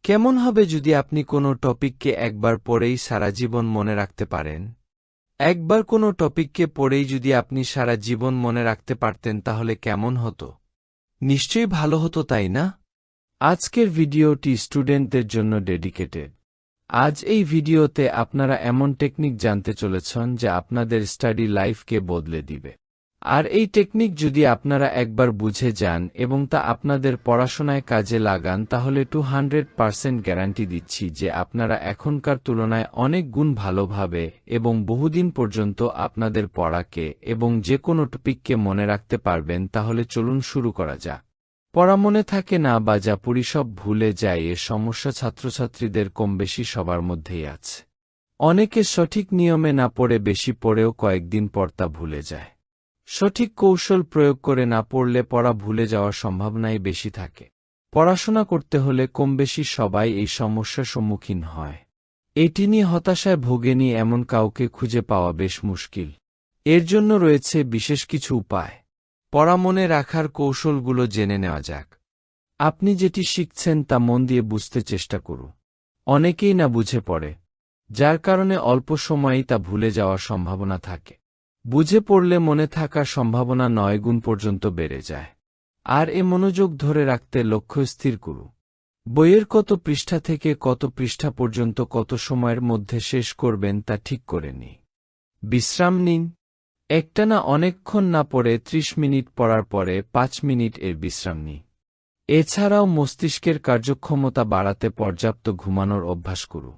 কেমন হবে যদি আপনি কোনো টপিককে একবার পড়েই সারা জীবন মনে রাখতে পারেন? একবার কোনো টপিককে পড়েই যদি আপনি সারা জীবন মনে রাখতে পারতেন তাহলে কেমন হতো? নিশ্চয়ই ভালো হতো, তাই না? আজকের ভিডিওটি স্টুডেন্টদের জন্য ডেডিকেটেড। আজ এই ভিডিওতে আপনারা এমন টেকনিক জানতে চলেছেন যা আপনাদের স্টাডি লাইফকে বদলে দিবে। আর এই টেকনিক যদি আপনারা একবার বুঝে যান এবং তা আপনাদের পড়াশোনায় কাজে লাগান তাহলে 200% গ্যারান্টি দিচ্ছি যে আপনারা এখনকার তুলনায় অনেক গুণ ভালোভাবে এবং বহুদিন পর্যন্ত আপনাদের পড়াকে এবং যে কোনো টপিককে মনে রাখতে পারবেন। তাহলে চলুন শুরু করা যাক। পড়া মনে থাকে না বা যা পড়ি সব ভুলে যায়, এ সমস্যা ছাত্রছাত্রীদের কমবেশি সবার মধ্যেই আছে। অনেকে সঠিক নিয়মে না পড়ে বেশি পড়েও কয়েকদিন পর তা ভুলে যায়। সঠিক কৌশল প্রয়োগ করে না পড়লে পড়া ভুলে যাওয়ার সম্ভাবনাই বেশি থাকে। পড়াশোনা করতে হলে কমবেশি সবাই এই সমস্যার সম্মুখীন হয়। এটি নিয়ে হতাশায় ভোগেনি এমন কাউকে খুঁজে পাওয়া বেশ মুশকিল। এর জন্য রয়েছে বিশেষ কিছু উপায়। পড়া মনে রাখার কৌশলগুলো জেনে নেওয়া যাক। আপনি যেটি শিখছেন তা মন দিয়ে বুঝতে চেষ্টা করুন। অনেকেই না বুঝে পড়ে, যার কারণে অল্প সময়েই তা ভুলে যাওয়ার সম্ভাবনা থাকে। বুঝে পড়লে মনে থাকার সম্ভাবনা 9 গুণ পর্যন্ত বেড়ে যায়। আর এ মনোযোগ ধরে রাখতে লক্ষ্য স্থির করুন। বইয়ের কত পৃষ্ঠা থেকে কত পৃষ্ঠা পর্যন্ত কত সময়ের মধ্যে শেষ করবেন তা ঠিক করে নিন। বিশ্রাম নিন। একটানা অনেকক্ষণ না পড়ে 30 মিনিট পড়ার পরে 5 মিনিট এর বিশ্রাম নিন। এছাড়াও মস্তিষ্কের কার্যক্ষমতা বাড়াতে পর্যাপ্ত ঘুমানোর অভ্যাস করুন।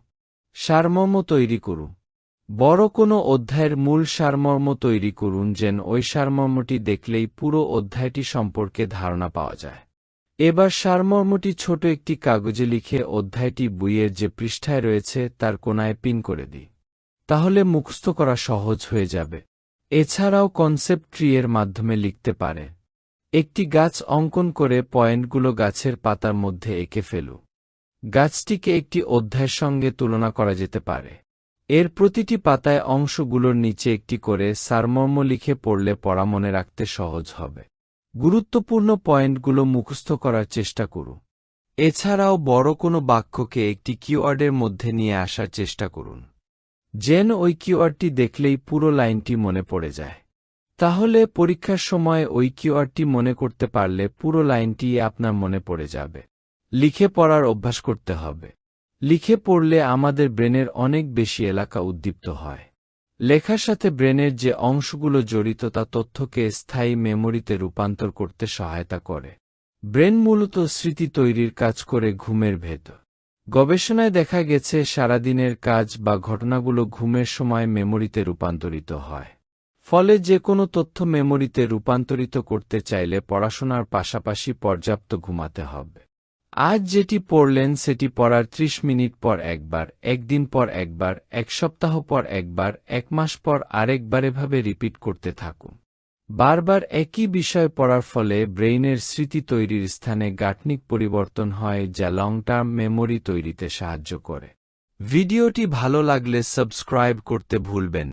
সারমর্ম তৈরি করুন। বড় কোনো অধ্যায়ের মূল সারমর্ম তৈরি করুন, যেন ওই সারমর্মটি দেখলেই পুরো অধ্যায়টি সম্পর্কে ধারণা পাওয়া যায়। এবার সারমর্মটি ছোট একটি কাগজে লিখে অধ্যায়টি বইয়ের যে পৃষ্ঠায় রয়েছে তার কোণায় পিন করে দিই। তাহলে মুখস্থ করা সহজ হয়ে যাবে। এছাড়াও কনসেপ্ট ট্রি এর মাধ্যমে লিখতে পারে। একটি গাছ অঙ্কন করে পয়েন্টগুলো গাছের পাতার মধ্যে এঁকে ফেলু। গাছটিকে একটি অধ্যায়ের সঙ্গে তুলনা করা যেতে পারে। এর প্রতিটি পাতায় অংশগুলোর নিচে একটি করে সারমর্ম লিখে পড়লে পড়া মনে রাখতে সহজ হবে। গুরুত্বপূর্ণ পয়েন্টগুলো মুখস্থ করার চেষ্টা করুন। এছাড়াও বড় কোনো বাক্যকে একটি কিওয়ার্ডের মধ্যে নিয়ে আসার চেষ্টা করুন, যেন ওই কিওয়ার্ডটি দেখলেই পুরো লাইনটি মনে পড়ে যায়। তাহলে পরীক্ষার সময় ওই কিওয়ার্ডটি মনে করতে পারলে পুরো লাইনটি আপনার মনে পড়ে যাবে। লিখে পড়ার অভ্যাস করতে হবে। লিখে পড়লে আমাদের ব্রেনের অনেক বেশি এলাকা উদ্দীপ্ত হয়। লেখার সাথে ব্রেনের যে অংশগুলো জড়িত তা তথ্যকে স্থায়ী মেমোরিতে রূপান্তর করতে সহায়তা করে। ব্রেন মূলত স্মৃতি তৈরির কাজ করে ঘুমের ভেতর। গবেষণায় দেখা গেছে সারাদিনের কাজ বা ঘটনাগুলো ঘুমের সময় মেমোরিতে রূপান্তরিত হয়। ফলে যে কোনো তথ্য মেমোরিতে রূপান্তরিত করতে চাইলে পড়াশোনার পাশাপাশি পর্যাপ্ত ঘুমাতে হবে। আজ যেটি পড়লেন সেটি পড়ার 30 মিনিট পর একবার, একদিন পর একবার, এক সপ্তাহ পর একবার, এক মাস পর আরেকবার, এভাবে রিপিট করতে থাকুন। বারবার একই বিষয় পড়ার ফলে ব্রেইনের স্মৃতি তৈরির স্থানে গাঠনিক পরিবর্তন হয়, যা লং টার্ম মেমোরি তৈরিতে সাহায্য করে। ভিডিওটি ভালো লাগলে সাবস্ক্রাইব করতে ভুলবেন।